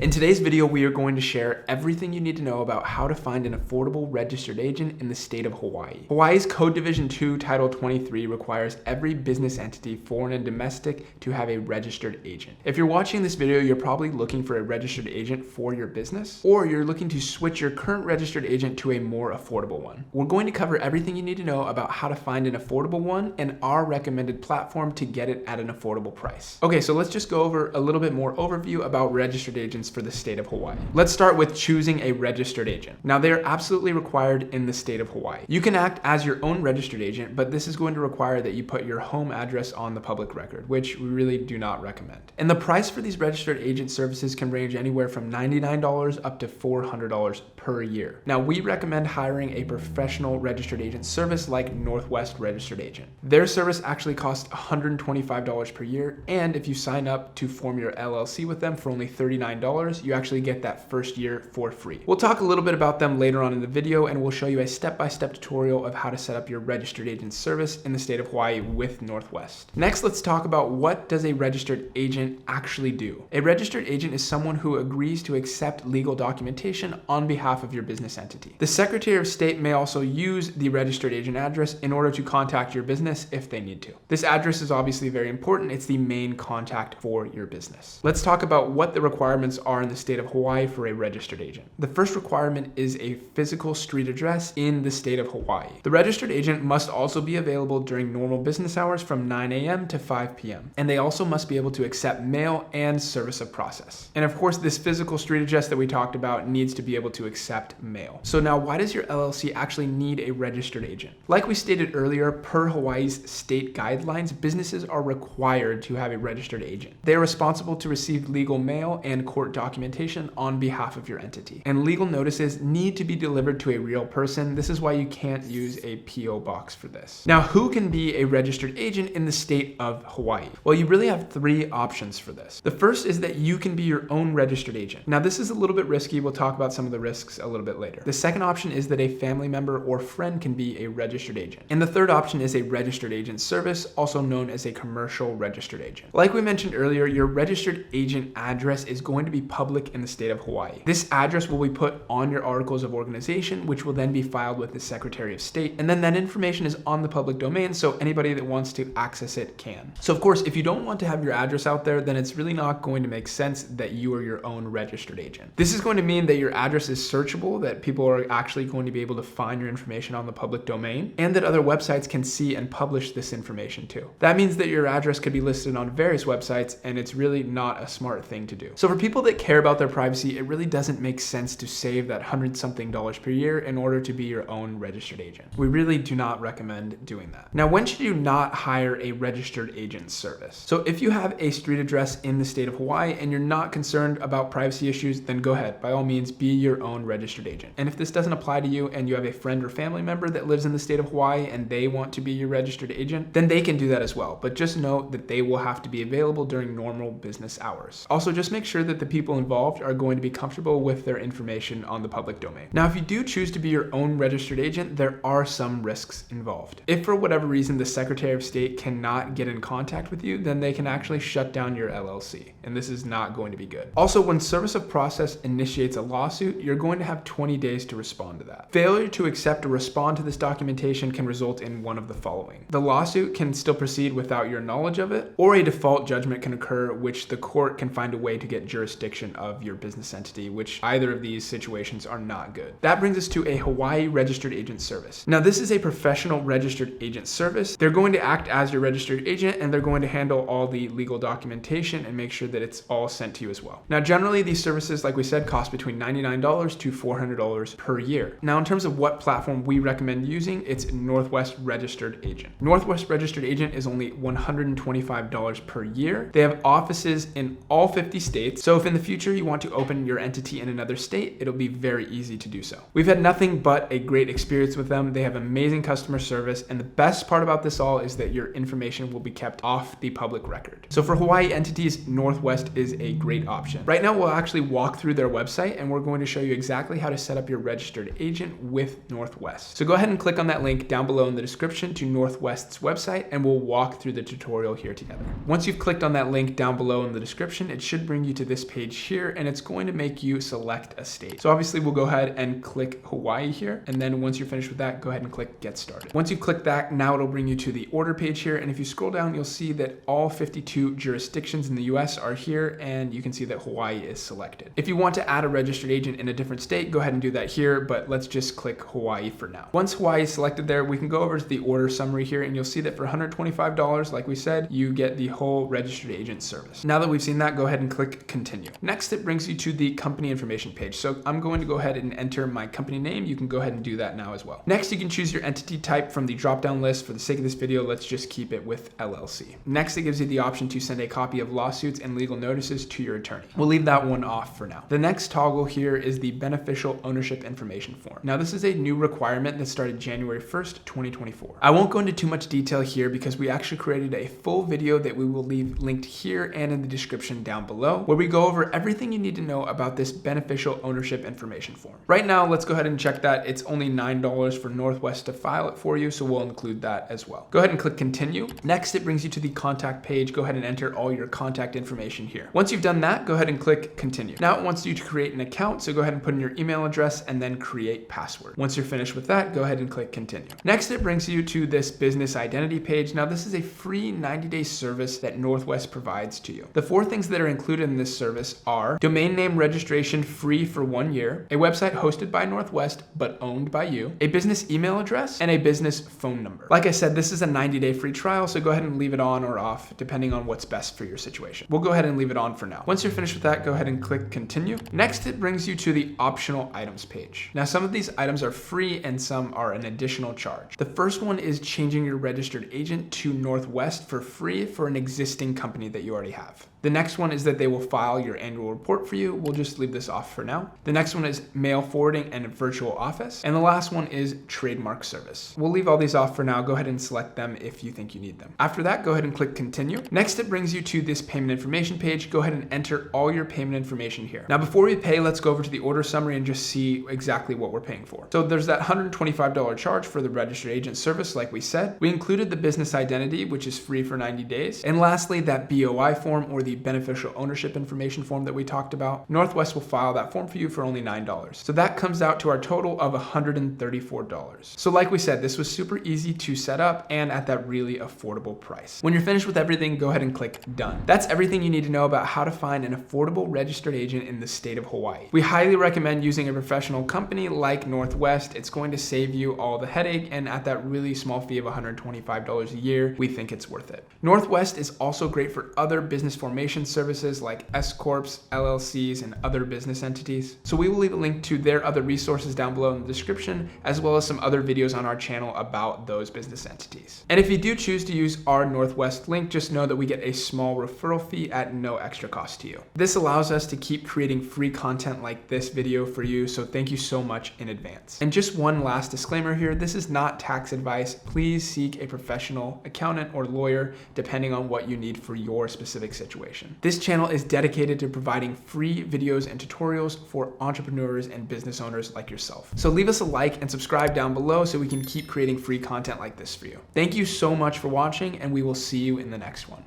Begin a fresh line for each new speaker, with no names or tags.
In today's video, we are going to share everything you need to know about how to find an affordable registered agent in the state of Hawaii. Hawaii's Code Division 2, Title 23 requires every business entity, foreign and domestic, to have a registered agent. If you're watching this video, you're probably looking for a registered agent for your business, or you're looking to switch your current registered agent to a more affordable one. We're going to cover everything you need to know about how to find an affordable one and our recommended platform to get it at an affordable price. Okay, so let's just go over a little bit more overview about registered agents for the state of Hawaii. Let's start with choosing a registered agent. Now, they are absolutely required in the state of Hawaii. You can act as your own registered agent, but this is going to require that you put your home address on the public record, which we really do not recommend. And the price for these registered agent services can range anywhere from $99 up to $400 per year. Now, we recommend hiring a professional registered agent service like Northwest Registered Agent. Their service actually costs $125 per year, and if you sign up to form your LLC with them for only $39, you actually get that first year for free. We'll talk a little bit about them later on in the video, and we'll show you a step-by-step tutorial of how to set up your registered agent service in the state of Hawaii with Northwest. Next, let's talk about what does a registered agent actually do. A registered agent is someone who agrees to accept legal documentation on behalf of your business entity. The Secretary of State may also use the registered agent address in order to contact your business if they need to. This address is obviously very important. It's the main contact for your business. Let's talk about what the requirements are in the state of Hawaii for a registered agent. The first requirement is a physical street address in the state of Hawaii. The registered agent must also be available during normal business hours from 9 a.m. to 5 p.m. And they also must be able to accept mail and service of process. And of course, this physical street address that we talked about needs to be able to accept mail. So now, why does your LLC actually need a registered agent? Like we stated earlier, per Hawaii's state guidelines, businesses are required to have a registered agent. They are responsible to receive legal mail and court documentation on behalf of your entity. And legal notices need to be delivered to a real person. This is why you can't use a PO box for this. Now, who can be a registered agent in the state of Hawaii? Well, you really have three options for this. The first is that you can be your own registered agent. Now, this is a little bit risky. We'll talk about some of the risks a little bit later. The second option is that a family member or friend can be a registered agent. And the third option is a registered agent service, also known as a commercial registered agent. Like we mentioned earlier, your registered agent address is going to be public in the state of Hawaii. This address will be put on your articles of organization, which will then be filed with the Secretary of State. And then that information is on the public domain, so anybody that wants to access it can. So of course, if you don't want to have your address out there, then it's really not going to make sense that you are your own registered agent. This is going to mean that your address is searchable, that people are actually going to be able to find your information on the public domain, and that other websites can see and publish this information too. That means that your address could be listed on various websites, and it's really not a smart thing to do. So for people that care about their privacy, it really doesn't make sense to save that $100-something per year in order to be your own registered agent. We really do not recommend doing that. Now, when should you not hire a registered agent service? So if you have a street address in the state of Hawaii and you're not concerned about privacy issues, then go ahead. By all means, be your own registered agent. And if this doesn't apply to you and you have a friend or family member that lives in the state of Hawaii and they want to be your registered agent, then they can do that as well. But just note that they will have to be available during normal business hours. Also, just make sure that the people involved are going to be comfortable with their information on the public domain. Now, if you do choose to be your own registered agent, there are some risks involved. If for whatever reason the Secretary of State cannot get in contact with you, then they can actually shut down your LLC, and this is not going to be good. Also, when service of process initiates a lawsuit, you're going to have 20 days to respond to that. Failure to accept or respond to this documentation can result in one of the following. The lawsuit can still proceed without your knowledge of it, or a default judgment can occur, which the court can find a way to get jurisdiction of your business entity, which either of these situations are not good. That brings us to a Hawaii registered agent service. Now, this is a professional registered agent service. They're going to act as your registered agent, and they're going to handle all the legal documentation and make sure that it's all sent to you as well. Now, generally, these services, like we said, cost between $99 to $400 per year. Now, in terms of what platform we recommend using, it's Northwest Registered Agent. Northwest Registered Agent is only $125 per year. They have offices in all 50 states, so if in the future you want to open your entity in another state, it'll be very easy to do so. We've had nothing but a great experience with them. They have amazing customer service, and the best part about this all is that your information will be kept off the public record. So for Hawaii entities, Northwest is a great option. Right now, we'll actually walk through their website, and we're going to show you exactly how to set up your registered agent with Northwest. So go ahead and click on that link down below in the description to Northwest's website, and we'll walk through the tutorial here together. Once you've clicked on that link down below in the description, it should bring you to this page page here, and it's going to make you select a state. So obviously we'll go ahead and click Hawaii here. And then once you're finished with that, go ahead and click Get Started. Once you click that, now it'll bring you to the order page here. And if you scroll down, you'll see that all 52 jurisdictions in the US are here, and you can see that Hawaii is selected. If you want to add a registered agent in a different state, go ahead and do that here, but let's just click Hawaii for now. Once Hawaii is selected there, we can go over to the order summary here, and you'll see that for $125, like we said, you get the whole registered agent service. Now that we've seen that, go ahead and click Continue. Next, it brings you to the company information page. So I'm going to go ahead and enter my company name. You can go ahead and do that now as well. Next, you can choose your entity type from the drop-down list. For the sake of this video, let's just keep it with LLC. Next, it gives you the option to send a copy of lawsuits and legal notices to your attorney. We'll leave that one off for now. The next toggle here is the beneficial ownership information form. Now, this is a new requirement that started January 1st, 2024. I won't go into too much detail here because we actually created a full video that we will leave linked here and in the description down below, where we go over everything you need to know about this beneficial ownership information form. Right now, let's go ahead and check that. It's only $9 for Northwest to file it for you, so we'll include that as well. Go ahead and click Continue. Next, it brings you to the contact page. Go ahead and enter all your contact information here. Once you've done that, go ahead and click Continue. Now it wants you to create an account, so go ahead and put in your email address and then create password. Once you're finished with that, go ahead and click Continue. Next, it brings you to this business identity page. Now, this is a free 90-day service that Northwest provides to you. The 4 things that are included in this service are domain name registration free for 1 year, a website hosted by Northwest but owned by you, a business email address, and a business phone number. Like I said, this is a 90-day free trial, so go ahead and leave it on or off depending on what's best for your situation. We'll go ahead and leave it on for now. Once you're finished with that, go ahead and click Continue. Next, it brings you to the optional items page. Now, some of these items are free and some are an additional charge. The first one is changing your registered agent to Northwest for free for an existing company that you already have. The next one is that they will file your annual report for you. We'll just leave this off for now. The next one is mail forwarding and a virtual office. And the last one is trademark service. We'll leave all these off for now. Go ahead and select them if you think you need them. After that, go ahead and click Continue. Next, it brings you to this payment information page. Go ahead and enter all your payment information here. Now, before we pay, let's go over to the order summary and just see exactly what we're paying for. So there's that $125 charge for the registered agent service, like we said. We included the business identity, which is free for 90 days. And lastly, that BOI form, or the beneficial ownership information form that we talked about. Northwest will file that form for you for only $9. So that comes out to our total of $134. So like we said, this was super easy to set up and at that really affordable price. When you're finished with everything, go ahead and click Done. That's everything you need to know about how to find an affordable registered agent in the state of Hawaii. We highly recommend using a professional company like Northwest. It's going to save you all the headache, and at that really small fee of $125 a year, we think it's worth it. Northwest is also great for other business formation services like S-Corps, LLCs, and other business entities. So we will leave a link to their other resources down below in the description, as well as some other videos on our channel about those business entities. And if you do choose to use our Northwest link, just know that we get a small referral fee at no extra cost to you. This allows us to keep creating free content like this video for you, so thank you so much in advance. And just one last disclaimer here, this is not tax advice. Please seek a professional accountant or lawyer depending on what you need for your specific situation. This channel is dedicated to providing free videos and tutorials for entrepreneurs and business owners like yourself. So leave us a like and subscribe down below so we can keep creating free content like this for you. Thank you so much for watching, and we will see you in the next one.